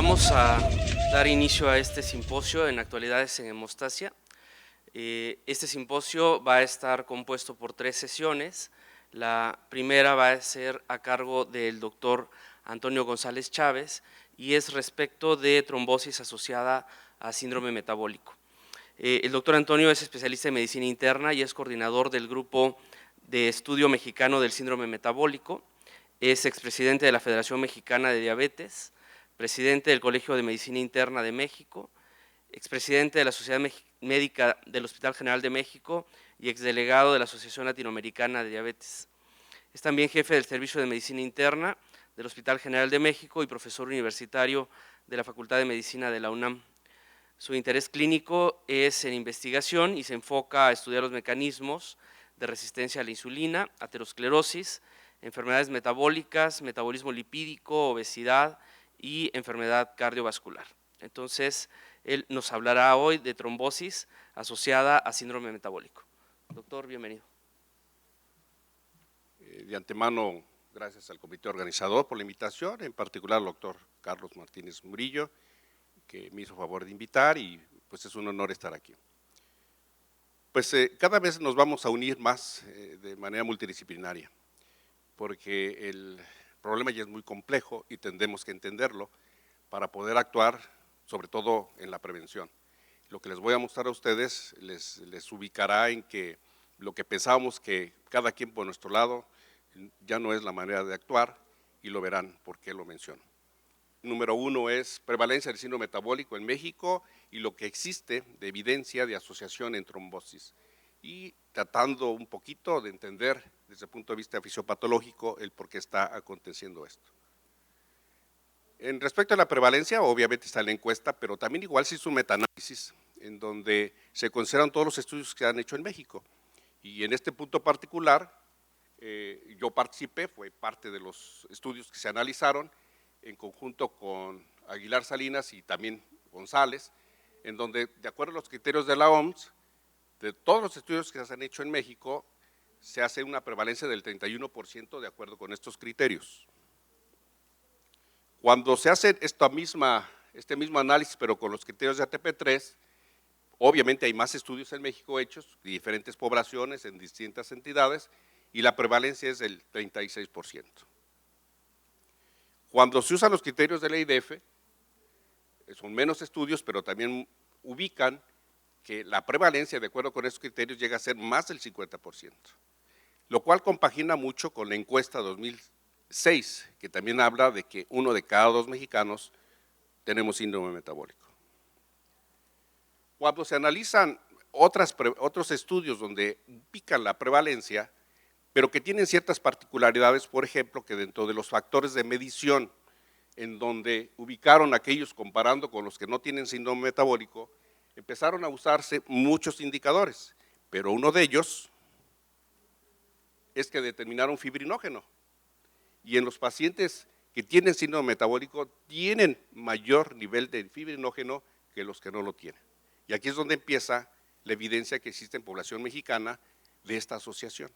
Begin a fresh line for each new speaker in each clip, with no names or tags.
Vamos a dar inicio a este simposio en actualidades en hemostasia. Este simposio va a estar compuesto por 3 sesiones. La primera va a ser a cargo del doctor Antonio González Chávez y es respecto de trombosis asociada a síndrome metabólico. El doctor Antonio es especialista en medicina interna y es coordinador del Grupo de Estudio Mexicano del Síndrome Metabólico. Es expresidente de la Federación Mexicana de Diabetes, presidente del Colegio de Medicina Interna de México, expresidente de la Sociedad Médica del Hospital General de México y exdelegado de la Asociación Latinoamericana de Diabetes. Es también jefe del Servicio de Medicina Interna del Hospital General de México y profesor universitario de la Facultad de Medicina de la UNAM. Su interés clínico es en investigación y se enfoca a estudiar los mecanismos de resistencia a la insulina, aterosclerosis, enfermedades metabólicas, metabolismo lipídico, obesidad y enfermedad cardiovascular. Entonces, él nos hablará hoy de trombosis asociada a síndrome metabólico. Doctor, bienvenido.
De antemano, gracias al comité organizador por la invitación, en particular al doctor Carlos Martínez Murillo, que me hizo favor de invitar y pues es un honor estar aquí. Pues cada vez nos vamos a unir más de manera multidisciplinaria, porque el problema ya es muy complejo y tendremos que entenderlo para poder actuar, sobre todo en la prevención. Lo que les voy a mostrar a ustedes les ubicará en que lo que pensábamos que cada quien por nuestro lado ya no es la manera de actuar y lo verán por qué lo menciono. Número 1 es prevalencia del síndrome metabólico en México y lo que existe de evidencia de asociación en trombosis. Y tratando un poquito de entender desde el punto de vista fisiopatológico el por qué está aconteciendo esto. En respecto a la prevalencia, obviamente está en la encuesta, pero también igual se hizo un metaanálisis en donde se consideran todos los estudios que se han hecho en México. Y en este punto particular, yo participé, fue parte de los estudios que se analizaron en conjunto con Aguilar Salinas y también González, en donde, de acuerdo a los criterios de la OMS, de todos los estudios que se han hecho en México, se hace una prevalencia del 31% de acuerdo con estos criterios. Cuando se hace este mismo análisis, pero con los criterios de ATP3, obviamente hay más estudios en México hechos, de diferentes poblaciones, en distintas entidades, y la prevalencia es del 36%. Cuando se usan los criterios de la IDF, son menos estudios, pero también ubican que la prevalencia, de acuerdo con esos criterios, llega a ser más del 50%, lo cual compagina mucho con la encuesta 2006, que también habla de que 1 de cada 2 mexicanos tenemos síndrome metabólico. Cuando se analizan otros estudios donde ubican la prevalencia, pero que tienen ciertas particularidades, por ejemplo, que dentro de los factores de medición, en donde ubicaron aquellos comparando con los que no tienen síndrome metabólico, empezaron a usarse muchos indicadores, pero uno de ellos es que determinaron fibrinógeno. Y en los pacientes que tienen síndrome metabólico tienen mayor nivel de fibrinógeno que los que no lo tienen. Y aquí es donde empieza la evidencia que existe en población mexicana de esta asociación.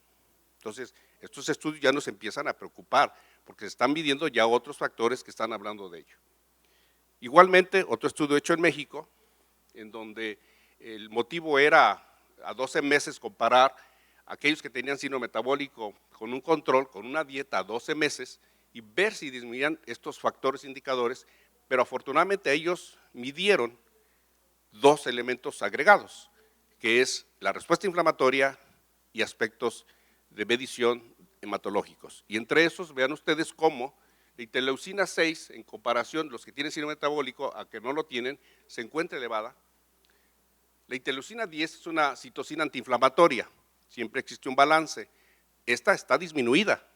Entonces, estos estudios ya nos empiezan a preocupar, porque se están midiendo ya otros factores que están hablando de ello. Igualmente, otro estudio hecho en México, en donde el motivo era a 12 meses comparar aquellos que tenían síndrome metabólico con un control, con una dieta a 12 meses, y ver si disminuían estos factores indicadores, pero afortunadamente ellos midieron 2 elementos agregados, que es la respuesta inflamatoria y aspectos de medición hematológicos. Y entre esos, vean ustedes cómo la interleucina 6, en comparación los que tienen síndrome metabólico a que no lo tienen, se encuentra elevada. La interleucina 10 es una citocina antiinflamatoria, siempre existe un balance. Esta está disminuida.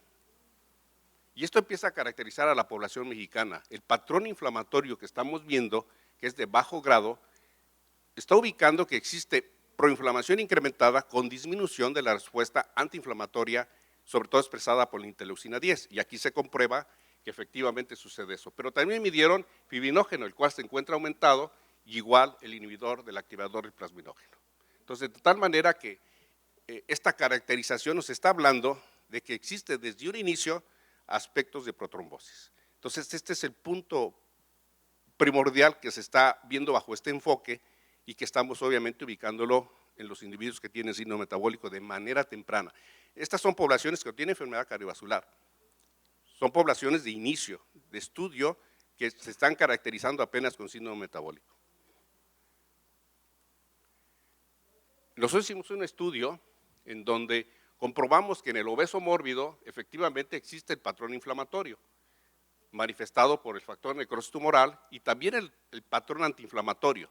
Y esto empieza a caracterizar a la población mexicana. El patrón inflamatorio que estamos viendo, que es de bajo grado, está ubicando que existe proinflamación incrementada con disminución de la respuesta antiinflamatoria, sobre todo expresada por la interleucina 10, y aquí se comprueba que efectivamente sucede eso. Pero también midieron fibrinógeno, el cual se encuentra aumentado, y igual el inhibidor del activador del plasminógeno. Entonces, de tal manera que esta caracterización nos está hablando de que existe desde un inicio aspectos de protrombosis. Entonces, este es el punto primordial que se está viendo bajo este enfoque y que estamos obviamente ubicándolo en los individuos que tienen síndrome metabólico de manera temprana. Estas son poblaciones que tienen enfermedad cardiovascular, son poblaciones de inicio, de estudio, que se están caracterizando apenas con síndrome metabólico. Nosotros hicimos un estudio en donde comprobamos que en el obeso mórbido efectivamente existe el patrón inflamatorio, manifestado por el factor necrosis tumoral y también el patrón antiinflamatorio.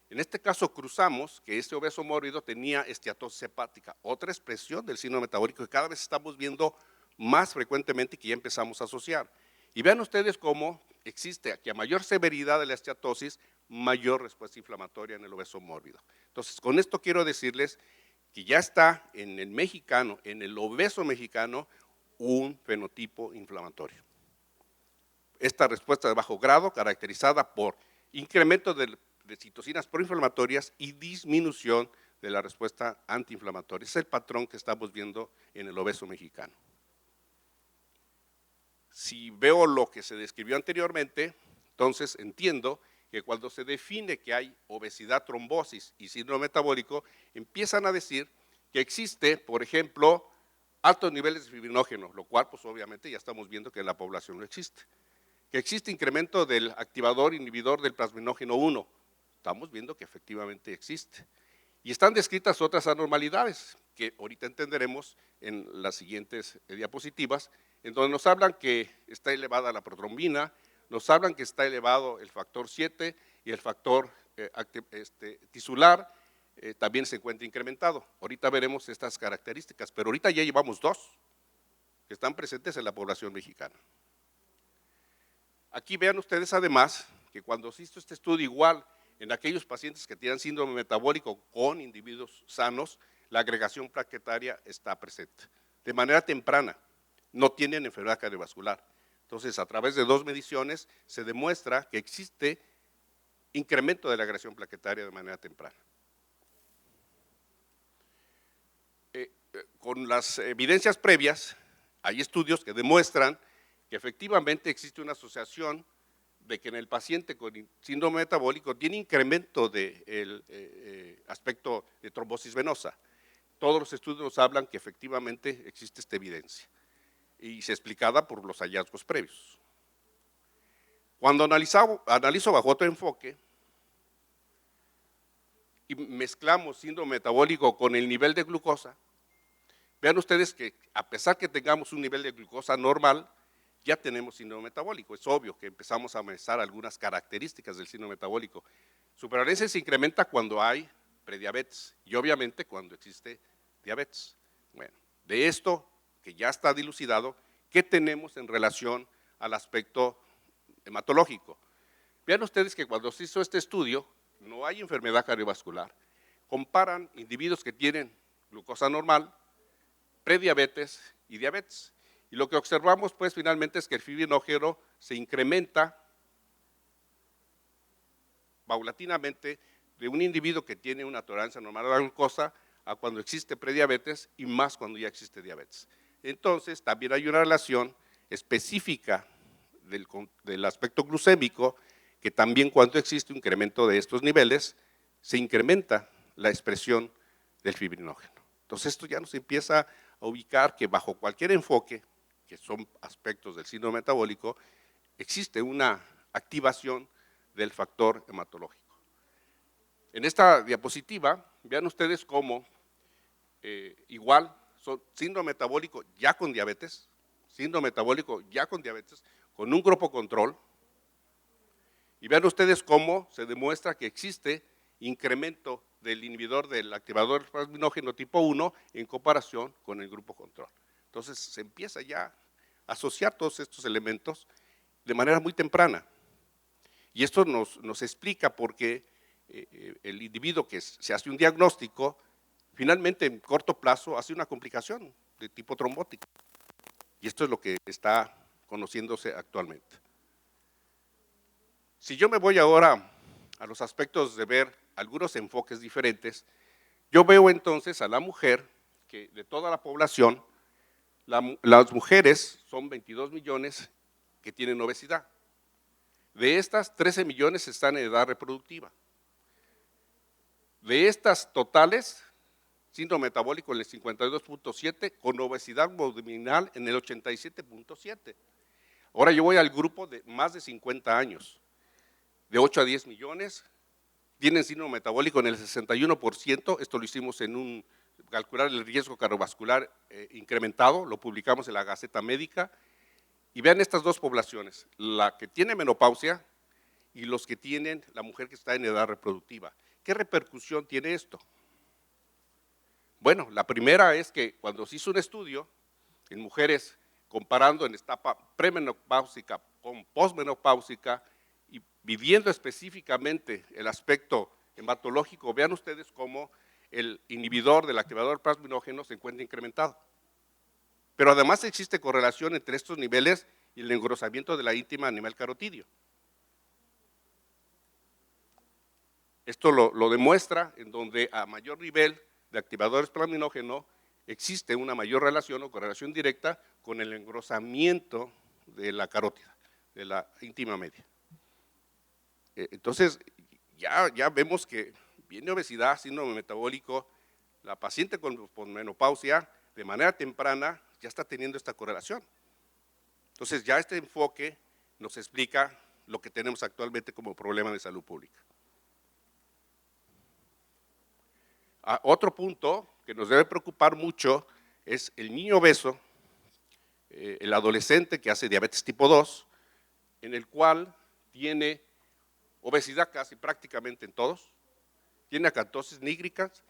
En este caso cruzamos que este obeso mórbido tenía esteatosis hepática, otra expresión del síndrome metabólico que cada vez estamos viendo más frecuentemente y que ya empezamos a asociar. Y vean ustedes cómo existe que a mayor severidad de la esteatosis, mayor respuesta inflamatoria en el obeso mórbido. Entonces, con esto quiero decirles que ya está en el mexicano, en el obeso mexicano, un fenotipo inflamatorio. Esta respuesta de bajo grado, caracterizada por incremento de citocinas proinflamatorias y disminución de la respuesta antiinflamatoria. Es el patrón que estamos viendo en el obeso mexicano. Si veo lo que se describió anteriormente, entonces entiendo que cuando se define que hay obesidad, trombosis y síndrome metabólico, empiezan a decir que existe, por ejemplo, altos niveles de fibrinógeno, lo cual pues obviamente ya estamos viendo que en la población no existe. Que existe incremento del activador inhibidor del plasminógeno 1, estamos viendo que efectivamente existe. Y están descritas otras anormalidades que ahorita entenderemos en las siguientes diapositivas, en donde nos hablan que está elevada la protrombina, nos hablan que está elevado el factor 7 y el factor tisular también se encuentra incrementado. Ahorita veremos estas características, pero ahorita ya llevamos dos que están presentes en la población mexicana. Aquí vean ustedes además que cuando se hizo este estudio igual en aquellos pacientes que tienen síndrome metabólico con individuos sanos, la agregación plaquetaria está presente de manera temprana, no tienen enfermedad cardiovascular. Entonces, a través de dos mediciones se demuestra que existe incremento de la agregación plaquetaria de manera temprana. Con las evidencias previas, hay estudios que demuestran que efectivamente existe una asociación de que en el paciente con síndrome metabólico tiene incremento del aspecto de trombosis venosa. Todos los estudios nos hablan que efectivamente existe esta evidencia y se explicada por los hallazgos previos. Cuando analizo bajo otro enfoque y mezclamos síndrome metabólico con el nivel de glucosa, vean ustedes que a pesar que tengamos un nivel de glucosa normal, ya tenemos síndrome metabólico. Es obvio que empezamos a analizar algunas características del síndrome metabólico. Su prevalencia se incrementa cuando hay prediabetes y obviamente cuando existe diabetes. Bueno, de esto que ya está dilucidado, ¿qué tenemos en relación al aspecto hematológico? Vean ustedes que cuando se hizo este estudio, no hay enfermedad cardiovascular. Comparan individuos que tienen glucosa normal, prediabetes y diabetes. Y lo que observamos pues finalmente es que el fibrinógeno se incrementa paulatinamente de un individuo que tiene una tolerancia normal a la glucosa a cuando existe prediabetes y más cuando ya existe diabetes. Entonces también hay una relación específica del aspecto glucémico que también cuando existe un incremento de estos niveles se incrementa la expresión del fibrinógeno. Entonces esto ya nos empieza a ubicar que bajo cualquier enfoque, que son aspectos del síndrome metabólico, existe una activación del factor hematológico. En esta diapositiva, vean ustedes cómo igual son síndrome metabólico ya con diabetes, con un grupo control, y vean ustedes cómo se demuestra que existe incremento del inhibidor del activador plasminógeno tipo 1 en comparación con el grupo control. Entonces se empieza ya a asociar todos estos elementos de manera muy temprana. Y esto nos explica por qué el individuo que se hace un diagnóstico, finalmente en corto plazo hace una complicación de tipo trombótico. Y esto es lo que está conociéndose actualmente. Si yo me voy ahora a los aspectos de ver algunos enfoques diferentes, yo veo entonces a la mujer que de toda la población, las mujeres son 22 millones que tienen obesidad. De estas, 13 millones están en edad reproductiva. De estas totales, síndrome metabólico en el 52.7, con obesidad abdominal en el 87.7. Ahora yo voy al grupo de más de 50 años, de 8 a 10 millones, tienen síndrome metabólico en el 61%, esto lo hicimos en calcular el riesgo cardiovascular incrementado, lo publicamos en la Gaceta Médica, y vean estas dos poblaciones, la que tiene menopausia y los que tienen la mujer que está en edad reproductiva. ¿Qué repercusión tiene esto? Bueno, la primera es que cuando se hizo un estudio en mujeres comparando en etapa premenopáusica con posmenopáusica y viviendo específicamente el aspecto hematológico, vean ustedes cómo el inhibidor del activador plasminógeno se encuentra incrementado. Pero además existe correlación entre estos niveles y el engrosamiento de la íntima a nivel carotidio. Esto lo demuestra en donde a mayor nivel de activadores plasminógeno existe una mayor relación o correlación directa con el engrosamiento de la carótida, de la íntima media. Entonces, ya vemos que viene obesidad, síndrome metabólico, la paciente con posmenopausia de manera temprana ya está teniendo esta correlación. Entonces, ya este enfoque nos explica lo que tenemos actualmente como problema de salud pública. Otro punto que nos debe preocupar mucho es el niño obeso, el adolescente que hace diabetes tipo 2, en el cual tiene obesidad casi prácticamente en todos, tiene acatosis nígricas